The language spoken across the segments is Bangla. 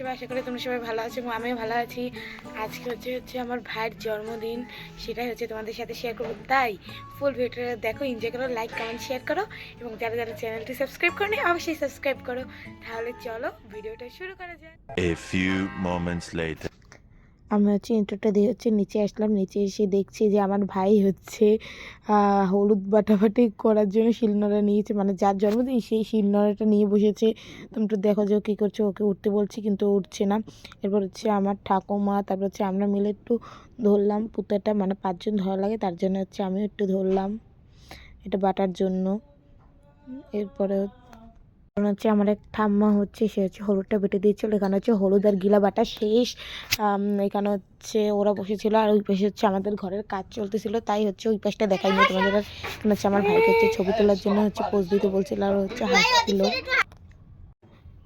সবাই? আশা করি তোমরা সবাই ভালো আছো এবং আমিও ভালো আছি। আজকে হচ্ছে আমার ভাইয়ের জন্মদিন, সেটাই হচ্ছে তোমাদের সাথে শেয়ার করবো। তাই ফুল ভিডিওটা দেখো, এনজয় করো, লাইক কমেন্ট শেয়ার করো এবং যারা যারা চ্যানেলটি সাবস্ক্রাইব করো অবশ্যই সাবস্ক্রাইব করো। তাহলে চলো ভিডিওটা শুরু করা যাক। A few moments later. আমি ইন্ট্রোটা দিয়ে নিচে আসলাম। নিচে এসে দেখছি যে আমার ভাই হলুদ বাটাবাটি করার জন্য শিলনোড়া নিয়েছে, মানে যার জন্মদিন সেই শিলনোড়াটা নিয়ে বসেছে। তুমি একটু দেখো যে ও কী করছে। ওকে উঠতে বলছি কিন্তু ও উঠছে না। এরপর আমার ঠাকুমা, তারপর আমরা মিলে একটু ধরলাম পুঁতাটা, মানে 5 জন ধরা লাগে, তার জন্য আমিও একটু ধরলাম এটা বাটার জন্য। এরপরে আমার এক ঠাম্মা সে হলুদটা বেটে দিয়েছিল। এখানে হলুদ আর গিলা বাটা শেষ। এখানে ওরা বসেছিল আর ওই পাশে আমাদের ঘরের কাজ চলতেছিল, তাই ওই পাশটা দেখাইনি তোমাদের। আর এখানে আমার ভাইকে ছবি তোলার জন্য পোজ দিতে বলছিল আর হাসছিল।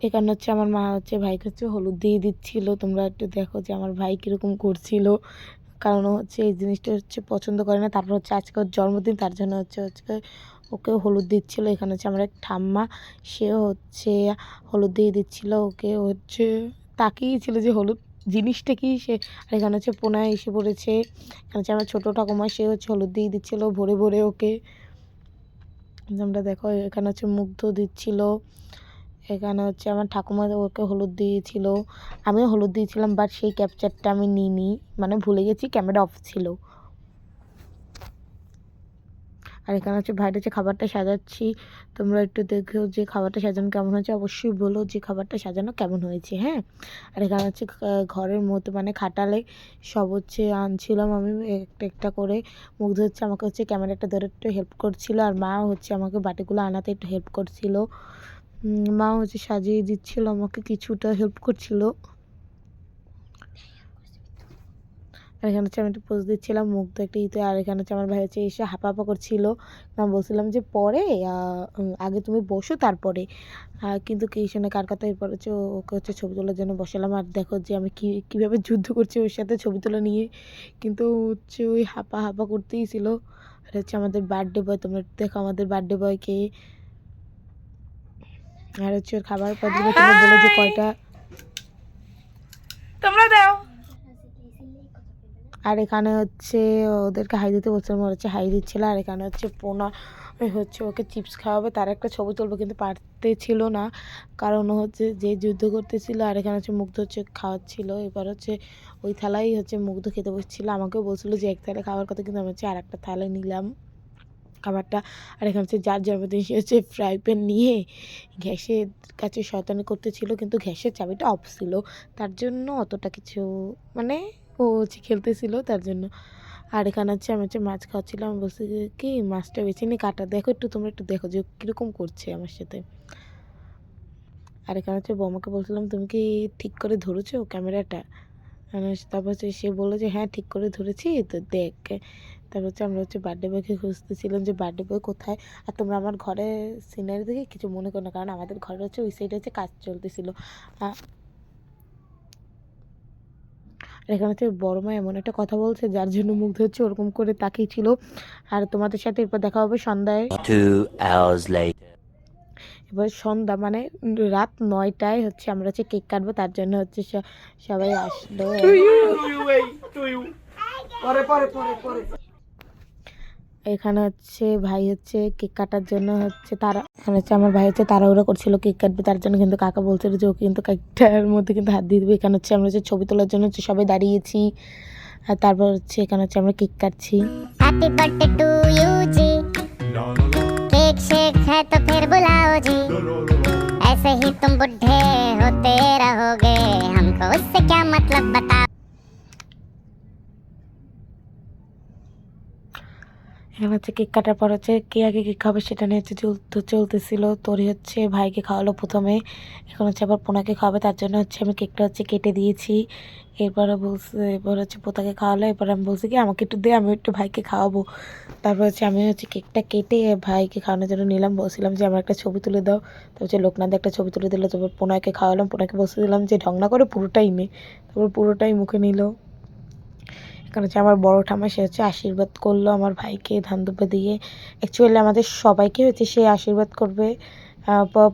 এখানে আমার মা ভাইকে হলুদ দিয়ে দিচ্ছিল। তোমরা একটু দেখো যে আমার ভাই কীরকম করছিল, কারণ এই জিনিসটা পছন্দ করে না। তারপর আজকে ওর জন্মদিন, তার জন্য ওকেও হলুদ দিচ্ছিল। এখানে আমার এক ঠাম্মা, সেও হলুদ দিয়ে দিচ্ছিল ওকে। তাকিয়েছিল যে হলুদ জিনিসটা কি সে। আর এখানে পোনায় এসে পড়েছে। এখানে আমার ছোটো ঠাকুমা, সে হলুদ দিয়ে দিচ্ছিল ভরে ভরে ওকে। আমরা দেখো এখানে মুগ্ধ দিচ্ছিল। এখানে আমার ঠাকুমা ওকে হলুদ দিয়েছিল, আমিও হলুদ দিয়েছিলাম, বাট সেই ক্যাপচারটা আমি নিইনি, মানে ভুলে গেছি, ক্যামেরা অফ ছিল। আর এখানে ভাইটা খাবারটা সাজাচ্ছি। তোমরা একটু দেখো যে খাবারটা সাজানো কেমন হয়েছে, অবশ্যই বলো যে খাবারটা সাজানো কেমন হয়েছে। হ্যাঁ, আর এখানে ঘরের মতো, মানে খাটালে সব আনছিলাম আমি একটা একটা করে। মুগ্ধ আমাকে ক্যামেরাটা ধরে একটু হেল্প করছিল, আর মা আমাকে বাটিগুলো আনাতে একটু হেল্প করছিল। মা সাজিয়ে দিচ্ছিল, আমাকে কিছুটা হেল্প করছিল। আর এখানে আমি একটু পোজ দিচ্ছিলাম, মুগ্ধ একটা ইতে। আর এখানে আমার ভাই এসে হাঁপা হাঁপা করছিল। আমি বলছিলাম যে পরে আগে তুমি বসো তারপরে, কিন্তু কি শোনে কার কথা। এরপর ওকে ছবি তোলার জন্য বসালাম। আর দেখো যে আমি কীভাবে যুদ্ধ করছি ওর সাথে ছবি তোলা নিয়ে, কিন্তু ওই হাঁপা হাঁপা করতেই ছিল। আর আমাদের বার্থডে বয়, তোমরা দেখো আমাদের বার্থডে বয়কে। আর ওর খাবার পর তোমরা বলো যে কয়টা তোমরা দাও। আর এখানে ওদেরকে হাই দিতে বলছিলাম, ওরা হাই দিচ্ছিল। আর এখানে পোনা ওকে চিপস খাওয়াবে, তার একটা ছবি তুলবো, কিন্তু পারতে ছিল না, কারণ যে যুদ্ধ করতেছিল। আর এখানে মুগ্ধ খাওয়াচ্ছিল। এবার ওই থালাই মুগ্ধ খেতে বসছিল। আমাকেও বলছিল যে এক থালে খাওয়ার কথা, কিন্তু আমি আর একটা থালে নিলাম খাবারটা। আর এখানে যার জন্মদিন সে ফ্রাই প্যান নিয়ে গ্যাসের কাছে শয়তানি করতেছিল, কিন্তু গ্যাসের চাবিটা অফ ছিল, তার জন্য অতটা কিছু, মানে ও খেলতেছিল তার জন্য। আর এখানে আমি মাছ খাওয়াচ্ছিলাম। আমি বলছি কি মাছটা বেছে নিয়ে কাটা, দেখো একটু, তোমরা একটু দেখো যে কীরকম করছে আমার সাথে। আর এখানে বৌমাকে বলছিলাম তুমি কি ঠিক করে ধরেছো ক্যামেরাটা। তারপর সে বললো যে হ্যাঁ ঠিক করে ধরেছি, তো দেখ। তারপর আমরা বার্থডে বয়কে খুঁজতেছিলাম যে বার্থডে বয় কোথায়। আর তোমরা আমার ঘরে সিনারি দেখে কিছু মনে করো না, কারণ আমাদের ঘরে ওই সাইডে কাজ চলতেছিল। আর এখানে বড় মা এমন একটা কথা বলছে, যার জন্য মুগ্ধ ওরকম করে তাকিয়েছিল। আর তোমাদের সাথে এরপর দেখা হবে সন্ধ্যায়। 2 hours later. এবার সন্ধ্যা, মানে রাত 9টায় আমরা কেক কাটবো, তার জন্য সবাই আসলো। এখানে ভাই কেক কাটার জন্য তারা, এখানে আমার ভাই তাড়াহুড়ো করছিল কেক কাটবে, তার জন্য, কিন্তু কাকা বলছিল যে ও কিন্তু কেকটার মধ্যে কিন্তু হাত দিয়ে দেবে। এখানে আমরা ছবি তোলার জন্য সবাই দাঁড়িয়েছি। আর তারপর এখানে আমরা কেক কাটছি। Happy birthday to you G, cake shake है तो फिर बुलाओ जी, ऐसे ही तुम बुढ़े होते रहोगे, हमको उससे क्या मतलब बताओ। এখানে কেক কাটার পর কে আগে কেক খাবে সেটা নিয়ে চলতেছিল। তোরই ভাইকে খাওয়ালো প্রথমে, এখন আবার পোনাকে খাওয়াবে, তার জন্য আমি কেকটা কেটে দিয়েছি। এরপরে এবার পোতাকে খাওয়ালো। এরপর আমি বলছি কি আমাকে একটু দে, আমি একটু ভাইকে খাওয়াবো। তারপর আমি কেকটা কেটে ভাইকে খাওয়ানোর জন্য নিলাম। বলছিলাম যে আমার একটা ছবি তুলে দাও। তারপর লোকনাথ একটা ছবি তুলে দিল। তারপর পোনাকে খাওয়ালাম। পোনাকে বলছিলাম যে ঢং করে পুরোটাই নে, তারপর পুরোটাই মুখে নিল। কারণ আমার বড় ঠাম্মা, সে আশীর্বাদ করলো আমার ভাইকে ধান দুব্বা দিয়ে। অ্যাকচুয়ালি আমাদের সবাইকে সে আশীর্বাদ করবে।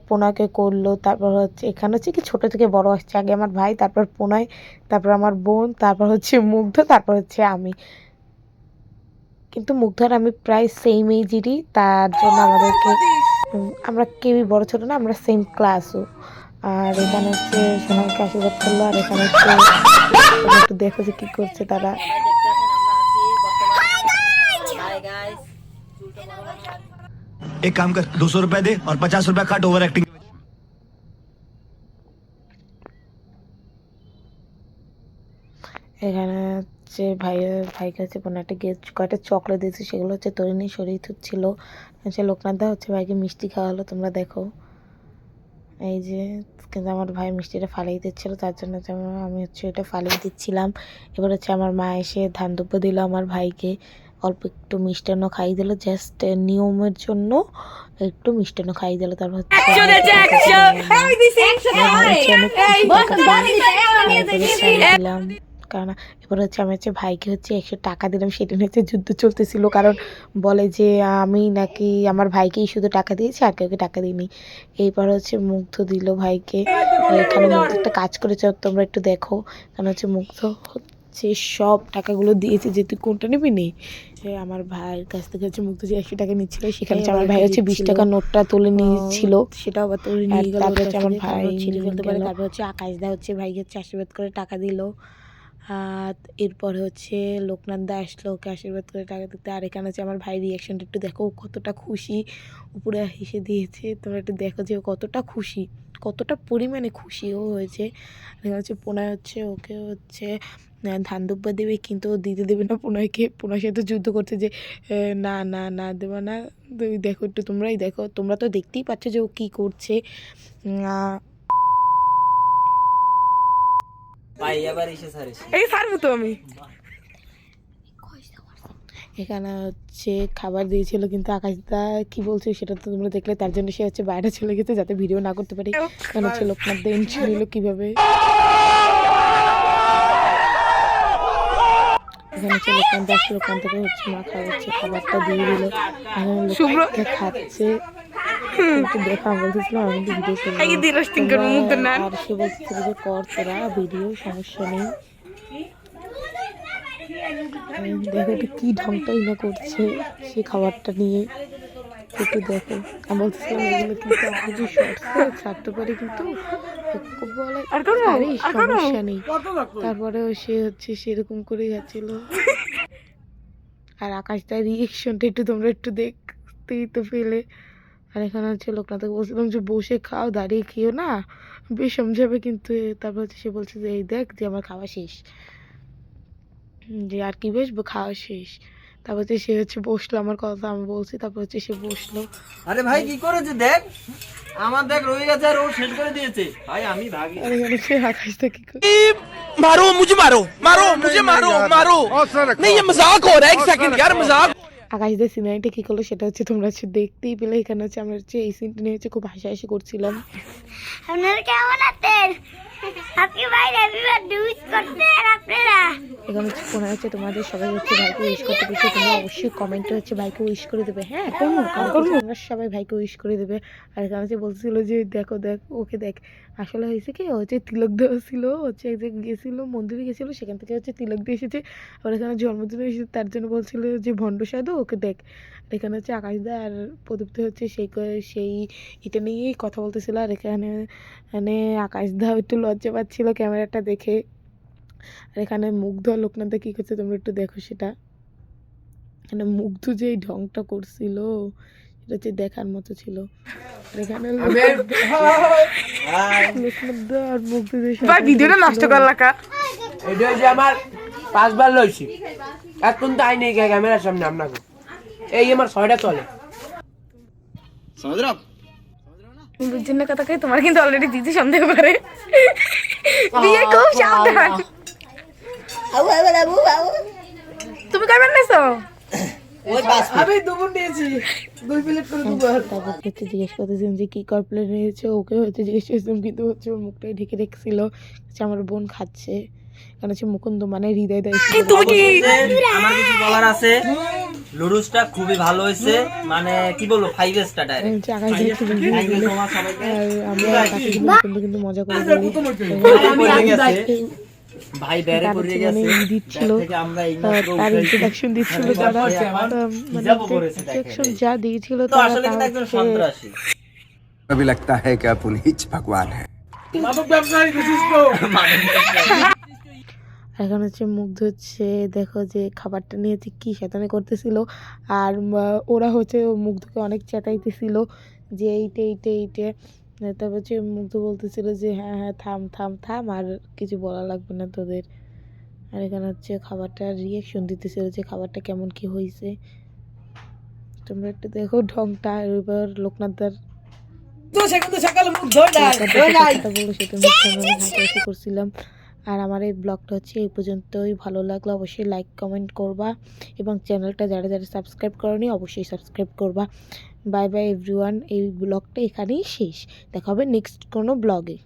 পোনাকে করলো, তারপর হচ্ছে এখানে হচ্ছে কি ছোট থেকে বড় আসছে, আগে আমার ভাই, তারপর পোনায়, তারপর আমার বোন, তারপর হচ্ছে মুগ্ধ, তারপর হচ্ছে আমি। কিন্তু মুগ্ধ আর আমি প্রায় সেম এজেরই, তার জন্য আমাদেরকে আমরা কেউই বড় ছোট না, আমরা সেম ক্লাসও। আর এখানে হচ্ছে সোনাকে আশীর্বাদ করলো, আর এখানে হচ্ছে তোমরা একটু দেখো যে কি করছে তারা। एक काम कर 200 रुपए दे और 50 रुपए काट ओवर एक्टिंग। এখানে হচ্ছে ভাইকে হচ্ছে কোনো একটা কয়েকটা চকলেট দিয়েছে, সেগুলো হচ্ছে তরিনি সরিয়ে ছিল। হচ্ছে লোকনাথ দা হচ্ছে ভাইকে মিষ্টি খাওয়ালো, তোমরা দেখো এই যে। কিন্তু আমার ভাই মিষ্টিটা ফালিয়ে দিচ্ছিলো, তার জন্য আমি হচ্ছে এটা ফালিয়ে দিচ্ছিলাম। এবার হচ্ছে আমার মা এসে ধান দুব্য দিল আমার ভাইকে, অল্প একটু মিষ্টান্ন খাইয়ে দিল, জাস্ট নিয়মের জন্য একটু মিষ্টান্ন খাইয়ে দিল। তারপর দিলাম, কারণ এবার হচ্ছে আমি হচ্ছে ভাইকে হচ্ছে 100 টাকা দিলাম। সেটা নিয়ে হচ্ছে যুদ্ধ চলতেছিল, কারণ বলে যে আমি নাকি আমার ভাইকেই শুধু টাকা দিয়েছি, আর কাউকে টাকা দিইনি। এইবার হচ্ছে মুগ্ধ দিল ভাইকে। এখানে মুগ্ধ একটা কাজ করেছে, তোমরা একটু দেখো। কারণ হচ্ছে মুগ্ধ হচ্ছে সব টাকাগুলো দিয়েছে, যে তুই কোনটা নিবি নি। আমার ভাইয়ের কাছ থেকে হচ্ছে মুগ্ধ যে 100 টাকা নিচ্ছিল, সেখানে আমার ভাই হচ্ছে 20 টাকা নোটটা তুলে নিয়েছিল, সেটাও আবার তুলে নিয়ে গেল। তারপর হচ্ছে আমার ভাই ছিঁড়ে ফেলতে পারে। তারপর হচ্ছে আকাশ দা হচ্ছে ভাইকে হচ্ছে আশীর্বাদ করে টাকা দিল। আর এরপরে হচ্ছে লোকনাথ দা আসলো ওকে আশীর্বাদ করে টাকা দিতে। আর এখানে হচ্ছে আমার ভাই রিয়াকশনটা একটু দেখো, ও কতটা খুশি, উপরে হেসে দিয়েছে। তোমরা একটু দেখো যে ও কতটা খুশি, কতটা পরিমাণে খুশি ও হয়েছে। আর এখানে হচ্ছে পোনায় হচ্ছে ওকে হচ্ছে ধান দুব্বা দেবে, কিন্তু ও দিতে দেবে না পোনাইকে। পোনার সাথে যুদ্ধ করছে যে না না না দেবে না। দেখো একটু, তোমরাই দেখো, তোমরা তো দেখতেই পাচ্ছ যে ও কী করছে। এই পারবো তো আমি। এখানে হচ্ছে খাবার দিয়েছিল, কিন্তু আকাশদা কি বলছে সেটা তো তোমরা দেখলে, তার জন্য সে হচ্ছে বাইরে চলে গেছে যাতে ভিডিও না করতে পারি। এখানে হচ্ছে লোকনাথ দা এন্ট্রি নিল কিভাবে। এখানে হচ্ছে লোকনাথ দা আসলে ওখান থেকে হচ্ছে মা খাওয়াচ্ছে, খাবারটা দিয়ে দিল। লোকনাথ খাচ্ছে, দেখা বলতেছিলাম আমি ভিডিও করবো, আর সে বলতেছিল যে কর তোরা ভিডিও, সমস্যা নেই। দেখো একটু কি ঢংটাই না করছে সে খাবারটা নিয়ে, একটু দেখো। আমি বলতেছিলাম এগুলো কিন্তু আপনি যে শর্টসে ছাড়তে পারি, কিন্তু বলে সমস্যা নেই। তারপরেও সে হচ্ছে সেরকম করে যাচ্ছিল। আর আকাশটার রিয়েকশনটা একটু তোমরা একটু দেখতেই তো পেলে। আর এখানে হচ্ছে লোকনাথকে বলছিলাম যে বসে খাও, দাঁড়িয়ে খেও না, বেশ সমঝাবে কিন্তু। তারপর হচ্ছে সে বলছে যে এই দেখ যে আমার খাওয়া শেষ, যে আর কি বসবো, খাওয়া শেষ। তারপর হচ্ছে সে হচ্ছে বসলো, আমার কথা আমি বলছি, তারপর হচ্ছে সে বসলো। আরে ভাই কি করেছে দেখ, আমার দেখ রয়ে গেছে আর ও সেট করে দিয়েছে ভাই, আমি ভাগি। আর এখানে সে আকাশটা কি করে मारो मुझे मारो मारो मुझे मारो मारो नहीं ये मजाक हो रहा है एक सेकंड यार मजाक। আকাশদের সিনারিটা কী করলো সেটা হচ্ছে তোমরা হচ্ছে দেখতেই পেলে। এখানে হচ্ছে আমরা হচ্ছে এই সিনটা নিয়ে হচ্ছে খুব হাসাহাসি করছিলাম। আপনারা কেমন আছেন? হ্যাপি বার্থডে উইশ করতেন আপনারা। এখানে হচ্ছে ফোন হচ্ছে তোমাদের সবাই হচ্ছে ভাইকে উইশ করতে পেরেছে, তোমরা অবশ্যই কমেন্টে হচ্ছে ভাইকে উইশ করে দেবে। হ্যাঁ তোমরা সবাই ভাইকে উইশ করে দেবে। আর এখানে হচ্ছে বলছিল যে দেখো দেখ ওকে দেখ, আসলে হয়েছে কি, ও হচ্ছে তিলক দেওয়া ছিল, হচ্ছে এক জায়গায় গেছিলো, মন্দিরে গেছিলো, সেখান থেকে হচ্ছে তিলক দিয়ে এসেছে। আবার এখানে জন্মদিনে এসেছে, তার জন্য বলছিল যে ভণ্ড সাধু ওকে দেখ। আর এখানে হচ্ছে আকাশদা আর প্রদীপ্ত হচ্ছে সেই এটা নিয়েই কথা বলতেছিল। আর এখানে মানে আকাশদা একটু লজ্জা পাচ্ছিল ক্যামেরাটা দেখে। আর এখানে মুগ্ধ আর লোকনাথ কী করছে তোমরা একটু দেখো সেটা। এখানে মুগ্ধ যে এই ঢংটা করছিল এটা হচ্ছে দেখার মতো ছিল। আর এখানে লোকনাথ আর মুগ্ধ ভিডিওটা নষ্ট কর লাগা। এটা যে আমার 5 বার লইছি, এখন তো আইনে ক্যামেরার সামনে আপনাকে এই আমার 6টা চলে। বুঝছেন না কথা, তোমার কিন্তু অলরেডি দিদি সন্দেহ করে। বিয়ে খুব সাবধান। তুমি কয়বার নেছো? আমি দুপুর নিয়েছি, 2 প্লেট করে দুপুর। তারপর হচ্ছে জিজ্ঞেস করতেছিলাম যে কি কয় প্লেট নিয়েছে, ওকে হচ্ছে জিজ্ঞেস করছিলাম, কিন্তু হচ্ছে ওর মুখটাই ঢেকে রেখেছিল। হচ্ছে আমার বোন খাচ্ছে, কারণ হচ্ছে মুকুন্দ মানে হৃদয় দেয়। আমার কিছু বলার আছে, লুডুসটা খুবই ভালো হয়েছে, মানে কি বলবো 5 স্টার ডাইরেক্ট। হচ্ছে আকাশ দেখতে থ্যাংক ইউ সো মাচ সবাইকে। আর আমরা তাকে কিন্তু মজা করে বলি ভাই বেরে পড়ে গেছে দিচ্ছিল থেকে আমরা এইমাত্র তার ইন্ট্রোডাকশন দিচ্ছিল তারা মানে ইন্ট্রোডাকশন যা দিয়েছিল তো তারা আসলে কিন্তু একজন সন্ত্রাসী। अभी लगता है कि आप उन्हीं भगवान है। এখন হচ্ছে মুগ্ধ হচ্ছে দেখো যে খাবারটা নিয়ে হচ্ছে কী শয়তানি করতেছিল আর ওরা হচ্ছে মুগ্ধকে অনেক চেঁচাইতেছিল যে এইটে তারপর হচ্ছে মুগ্ধ বলতেছিল যে হ্যাঁ হ্যাঁ থাম থাম থাম আর কিছু বলা লাগবে না তোদের। আর এখানে হচ্ছে খাবারটার রিয়াকশন দিতেছিল যে খাবারটা কেমন কি হয়েছে, তোমরা একটু দেখো ঢংটা। এবার লোকনাথদার বললো সেটা হাসাহাসি করছিলাম। আর আমার এই ব্লগটা হচ্ছে এই পর্যন্তই। ভালো লাগলে অবশ্যই লাইক কমেন্ট করবা এবং চ্যানেলটা যারা যারা সাবস্ক্রাইব করোনি অবশ্যই সাবস্ক্রাইব করবা। Bye bye everyone. এই ব্লগটা এখানেই শেষ, দেখা হবে নেক্সট কোনো ব্লগে।